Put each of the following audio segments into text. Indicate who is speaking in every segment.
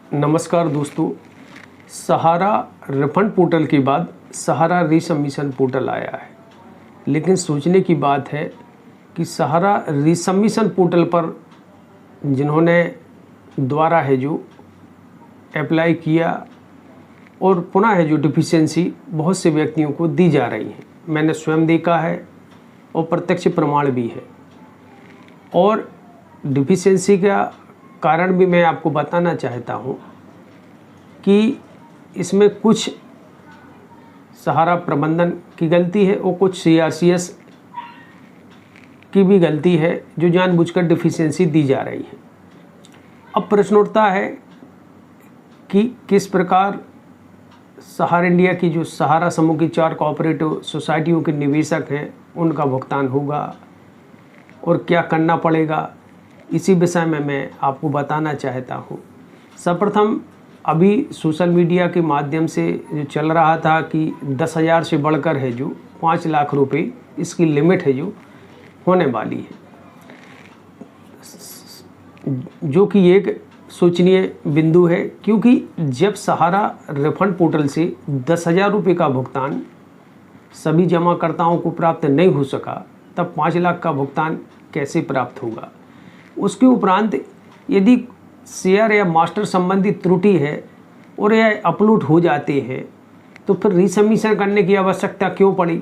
Speaker 1: नमस्कार दोस्तों। सहारा refund portal के बाद सहारा रीसबमिशन पोर्टल आया है, लेकिन सोचने की बात है कि सहारा रीसबमिशन पोर्टल पर जिन्होंने दोबारा है जो अप्लाई किया और पुनः है जो डिफिशियंसी बहुत से व्यक्तियों को दी जा रही है। मैंने स्वयं देखा है और प्रत्यक्ष प्रमाण भी है। और डिफिशियंसी का कारण भी मैं आपको बताना चाहता हूँ कि इसमें कुछ सहारा प्रबंधन की गलती है और कुछ CRCS की भी गलती है जो जानबूझकर डिफिशियंसी दी जा रही है। अब प्रश्न उठता है कि किस प्रकार सहारा इंडिया की जो सहारा समूह की 4 कोऑपरेटिव सोसाइटियों के निवेशक हैं उनका भुगतान होगा और क्या करना पड़ेगा, इसी विषय में मैं आपको बताना चाहता हूँ। सर्वप्रथम अभी सोशल मीडिया के माध्यम से जो चल रहा था कि 10,000 से बढ़कर है जो 5 लाख रुपए इसकी लिमिट है जो होने वाली है, जो कि एक सोचनीय बिंदु है, क्योंकि जब सहारा रिफंड पोर्टल से 10,000 रुपये का भुगतान सभी जमाकर्ताओं को प्राप्त नहीं हो सका, तब 5 लाख का भुगतान कैसे प्राप्त होगा। उसके उपरांत यदि शेयर या मास्टर संबंधी त्रुटि है और यह अपलोड हो जाते हैं तो फिर रीसबमिशन करने की आवश्यकता क्यों पड़ी।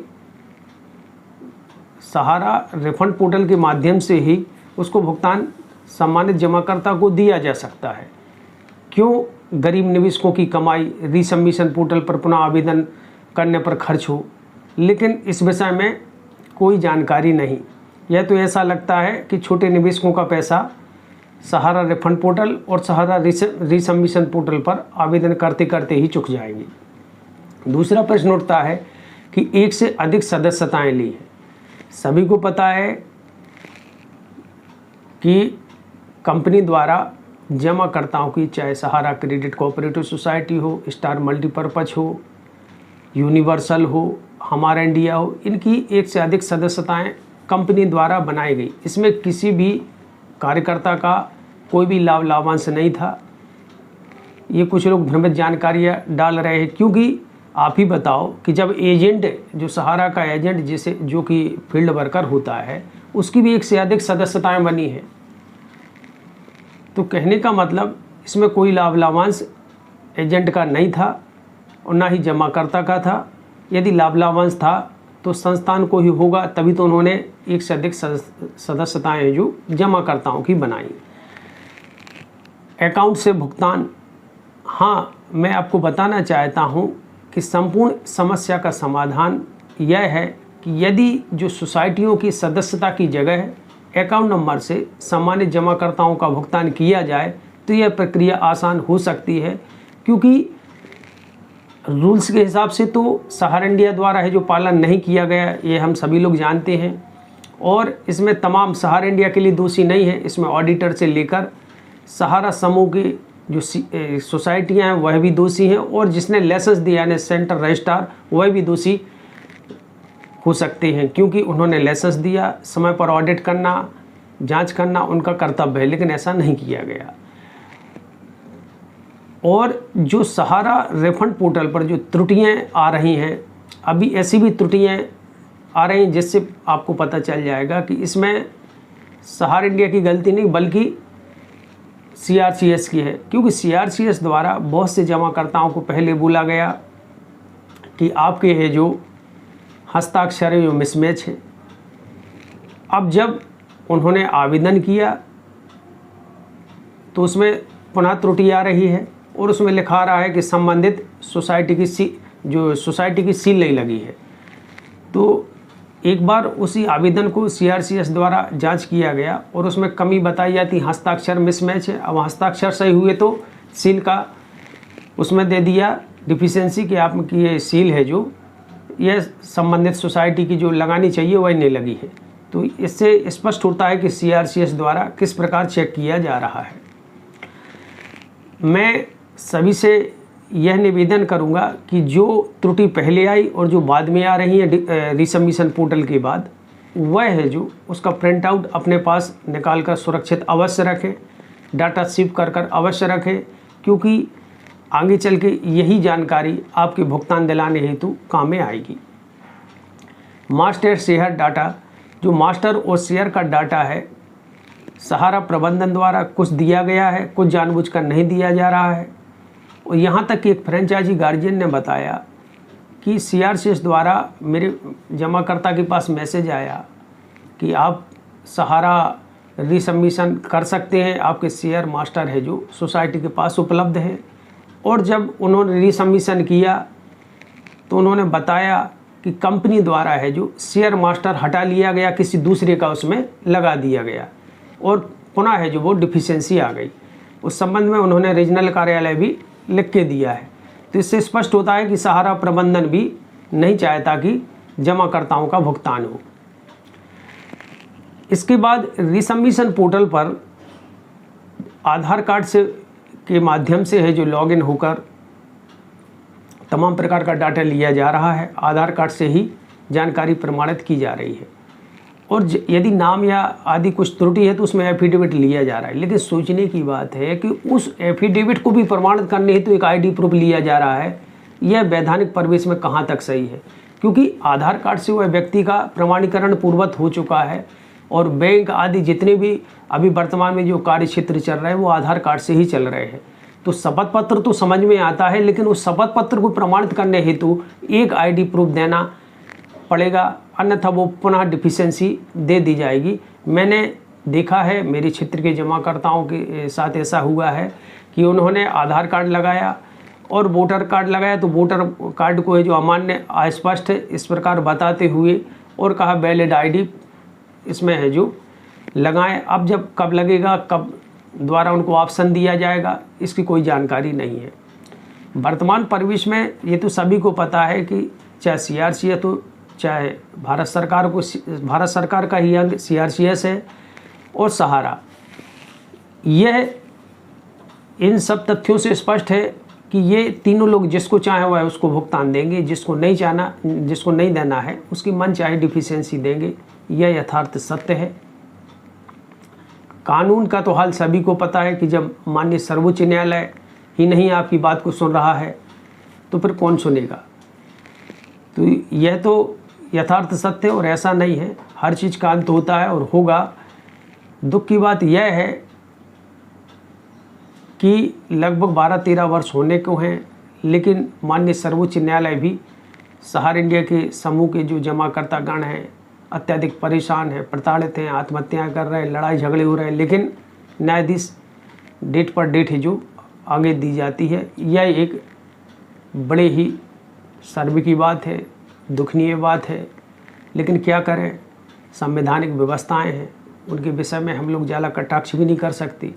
Speaker 1: सहारा रिफंड पोर्टल के माध्यम से ही उसको भुगतान सम्मानित जमाकर्ता को दिया जा सकता है। क्यों गरीब निवेशकों की कमाई रीसबमिशन पोर्टल पर पुनः आवेदन करने पर खर्च हो। लेकिन इस विषय में कोई जानकारी नहीं। यह तो ऐसा लगता है कि छोटे निवेशकों का पैसा सहारा रिफंड पोर्टल और सहारा रीसबमिशन पोर्टल पर आवेदन करते करते ही चुक जाएंगे। दूसरा प्रश्न उठता है कि एक से अधिक सदस्यताएं ली हैं। सभी को पता है कि कंपनी द्वारा जमाकर्ताओं की, चाहे सहारा क्रेडिट कोऑपरेटिव सोसाइटी हो, स्टार मल्टीपर्पज हो, यूनिवर्सल हो, हमारा इंडिया हो, इनकी एक से अधिक सदस्यताएं कंपनी द्वारा बनाई गई। इसमें किसी भी कार्यकर्ता का कोई भी लाभांश नहीं था। ये कुछ लोग भ्रमित जानकारियाँ डाल रहे हैं, क्योंकि आप ही बताओ कि जब एजेंट, जो सहारा का एजेंट जिसे जो कि फील्ड वर्कर होता है, उसकी भी एक से अधिक सदस्यताएं बनी है, तो कहने का मतलब इसमें कोई लाभांश एजेंट का नहीं था और ना ही जमाकर्ता का था। यदि लाभांश था तो संस्थान को ही होगा, तभी तो उन्होंने एक से अधिक सदस्यताएं जो जमाकर्ताओं की बनाई। अकाउंट से भुगतान, हाँ, मैं आपको बताना चाहता हूं कि संपूर्ण समस्या का समाधान यह है कि यदि जो सोसाइटियों की सदस्यता की जगह अकाउंट नंबर से सम्मानित जमाकर्ताओं का भुगतान किया जाए तो यह प्रक्रिया आसान हो सकती है, क्योंकि रूल्स के हिसाब से तो सहारा इंडिया द्वारा है जो पालन नहीं किया गया, ये हम सभी लोग जानते हैं। और इसमें तमाम सहारा इंडिया के लिए दोषी नहीं है, इसमें ऑडिटर से लेकर सहारा समूह की जो सोसाइटियां हैं वह भी दोषी हैं, और जिसने लाइसेंस दिया यानी सेंटर रजिस्ट्रार वह भी दोषी हो सकते हैं, क्योंकि उन्होंने लाइसेंस दिया। समय पर ऑडिट करना, जांच करना उनका कर्तव्य है, लेकिन ऐसा नहीं किया गया। और जो सहारा रिफंड पोर्टल पर जो त्रुटियां आ रही हैं, अभी ऐसी भी त्रुटियां आ रही हैं जिससे आपको पता चल जाएगा कि इसमें सहारा इंडिया की गलती नहीं बल्कि CRCS की है, क्योंकि CRCS द्वारा बहुत से जमाकर्ताओं को पहले बोला गया कि आपके ये जो हस्ताक्षर है जो मिसमैच है। अब जब उन्होंने आवेदन किया तो उसमें पुनः त्रुटि आ रही है और उसमें लिखा आ रहा है कि संबंधित सोसाइटी की सोसाइटी की सील नहीं लगी है। तो एक बार उसी आवेदन को CRCS द्वारा जांच किया गया और उसमें कमी बताई जाती, हस्ताक्षर मिसमैच है। अब हस्ताक्षर सही हुए तो सील का उसमें दे दिया डिफिशियंसी कि आपकी ये सील है जो यह संबंधित सोसाइटी की जो लगानी चाहिए वही नहीं लगी है। तो इससे स्पष्ट होता है कि CRCS द्वारा किस प्रकार चेक किया जा रहा है। मैं सभी से यह निवेदन करूंगा कि जो त्रुटि पहले आई और जो बाद में आ रही है रीसबमिशन पोर्टल के बाद, वह है जो उसका प्रिंट आउट अपने पास निकाल कर सुरक्षित अवश्य रखें, डाटा शिप कर अवश्य रखें। क्योंकि आगे चल के यही जानकारी आपके भुगतान दिलाने हेतु काम में आएगी। मास्टर शेयर डाटा, जो मास्टर और शेयर का डाटा है सहारा प्रबंधन द्वारा कुछ दिया गया है, कुछ जानबूझकर नहीं दिया जा रहा है। और यहाँ तक कि एक फ्रेंचाइजी गार्जियन ने बताया कि CRCS द्वारा मेरे जमाकर्ता के पास मैसेज आया कि आप सहारा रिसबमिशन कर सकते हैं, आपके शेयर मास्टर है जो सोसाइटी के पास उपलब्ध है। और जब उन्होंने रिसबमिशन किया तो उन्होंने बताया कि कंपनी द्वारा है जो शेयर मास्टर हटा लिया गया, किसी दूसरे का उसमें लगा दिया गया और पुनः है जो वो डिफिशेंसी आ गई। उस संबंध में उन्होंने रीजनल कार्यालय भी लिख के दिया है। तो इससे स्पष्ट होता है कि सहारा प्रबंधन भी नहीं चाहता कि जमाकर्ताओं का भुगतान हो। इसके बाद रिसबमिशन पोर्टल पर आधार कार्ड से के माध्यम से है जो लॉगिन होकर तमाम प्रकार का डाटा लिया जा रहा है। आधार कार्ड से ही जानकारी प्रमाणित की जा रही है और यदि नाम या आदि कुछ त्रुटि है तो उसमें एफिडेविट लिया जा रहा है। लेकिन सोचने की बात है कि उस एफिडेविट को भी प्रमाणित करने हेतु एक ID प्रूफ लिया जा रहा है। यह वैधानिक परिवेश में कहाँ तक सही है, क्योंकि आधार कार्ड से वह व्यक्ति का प्रमाणीकरण पूर्वत हो चुका है और बैंक आदि जितने भी अभी वर्तमान में जो कार्य क्षेत्र चल रहे हैं वो आधार कार्ड से ही चल रहे हैं। तो शपथ पत्र तो समझ में आता है, लेकिन उस शपथ पत्र को प्रमाणित करने हेतु एक ID प्रूफ देना पड़ेगा, अन्यथा वो पुनः डिफिशेंसी दे दी जाएगी। मैंने देखा है मेरे क्षेत्र के जमाकर्ताओं के साथ ऐसा हुआ है कि उन्होंने आधार कार्ड लगाया और वोटर कार्ड लगाया तो वोटर कार्ड को है जो अमान्य अस्पष्ट है इस प्रकार बताते हुए और कहा वैलिड ID इसमें है जो लगाएं। अब जब कब लगेगा, कब द्वारा उनको ऑप्शन दिया जाएगा, इसकी कोई जानकारी नहीं है। वर्तमान परिवेश में ये तो सभी को पता है कि चाहे CRCS तो चाहे भारत सरकार का ही अंग CRCS है और सहारा, यह इन सब तथ्यों से स्पष्ट है कि ये तीनों लोग जिसको चाहे वह उसको भुगतान देंगे, जिसको नहीं देना है उसकी मन चाहे डिफिशेंसी देंगे। यह यथार्थ सत्य है। कानून का तो हाल सभी को पता है कि जब माननीय सर्वोच्च न्यायालय ही नहीं आपकी बात को सुन रहा है तो फिर कौन सुनेगा। तो यह तो यथार्थ सत्य और ऐसा नहीं है, हर चीज़ का अंत होता है और होगा। दुख की बात यह है कि लगभग 12-13 वर्ष होने को हैं, लेकिन माननीय सर्वोच्च न्यायालय भी सहारा इंडिया के समूह के जो जमाकर्ता गण हैं अत्यधिक परेशान हैं, प्रताड़ित हैं, आत्महत्याएं कर रहे हैं, लड़ाई झगड़े हो रहे हैं, लेकिन न्यायाधीश डेट पर डेट ही जो आगे दी जाती है। यह एक बड़े ही शर्म की बात है, दुखनीय बात है, लेकिन क्या करें, संवैधानिक व्यवस्थाएं हैं, उनके विषय में हम लोग ज़्यादा कटाक्ष भी नहीं कर सकती।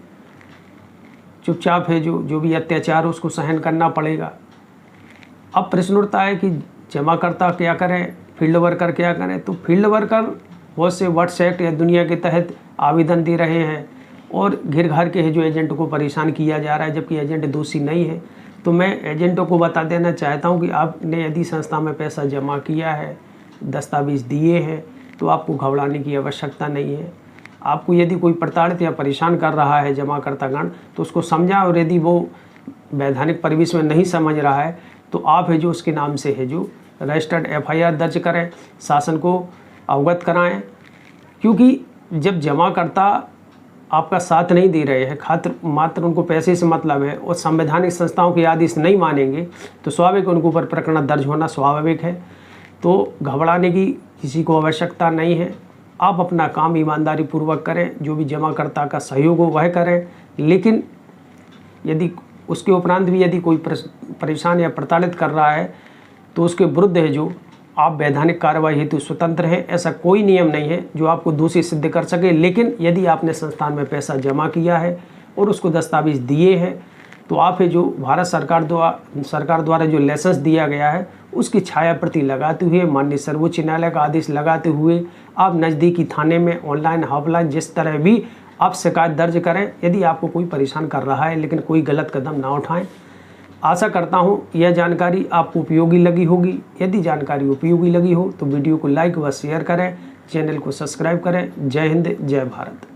Speaker 1: चुपचाप है जो भी अत्याचार हो उसको सहन करना पड़ेगा। अब प्रश्न उठता है कि जमाकर्ता क्या करें, फील्ड वर्कर क्या करें। तो फील्ड वर्कर बहुत से वर्ड्स एक्ट या दुनिया के तहत आवेदन दे रहे हैं और घिर घार के है जो एजेंट को परेशान किया जा रहा है, जबकि एजेंट दोषी नहीं है। तो मैं एजेंटों को बता देना चाहता हूं कि आपने यदि संस्था में पैसा जमा किया है, दस्तावेज दिए हैं, तो आपको घबराने की आवश्यकता नहीं है। आपको यदि कोई प्रताड़ित या परेशान कर रहा है जमाकर्तागण तो उसको समझा, और यदि वो वैधानिक परिवेश में नहीं समझ रहा है तो आप है जो उसके नाम से है जो रजिस्टर्ड FIR दर्ज करें, शासन को अवगत कराएं। क्योंकि जब जमाकर्ता आपका साथ नहीं दे रहे हैं, मात्र उनको पैसे से मतलब है और संवैधानिक संस्थाओं के आदेश नहीं मानेंगे, तो स्वाभाविक उनके ऊपर प्रकरण दर्ज होना स्वाभाविक है। तो घबराने की किसी को आवश्यकता नहीं है। आप अपना काम ईमानदारी पूर्वक करें, जो भी जमाकर्ता का सहयोग हो वह करें, लेकिन यदि उसके उपरांत भी यदि कोई परेशान या प्रताड़ित कर रहा है तो उसके विरुद्ध है जो आप वैधानिक कार्रवाई हेतु स्वतंत्र हैं। ऐसा कोई नियम नहीं है जो आपको दोषी सिद्ध कर सके, लेकिन यदि आपने संस्थान में पैसा जमा किया है और उसको दस्तावेज दिए हैं तो आप है जो भारत सरकार द्वारा जो लाइसेंस दिया गया है उसकी छाया प्रति लगाते हुए, माननीय सर्वोच्च न्यायालय का आदेश लगाते हुए आप नज़दीकी थाने में ऑनलाइन ऑफलाइन जिस तरह भी आप शिकायत दर्ज करें यदि आपको कोई परेशान कर रहा है, लेकिन कोई गलत कदम ना उठाएं। आशा करता हूं यह जानकारी आपको उपयोगी लगी होगी। यदि जानकारी उपयोगी लगी हो तो वीडियो को लाइक व शेयर करें, चैनल को सब्सक्राइब करें। जय हिंद, जय भारत।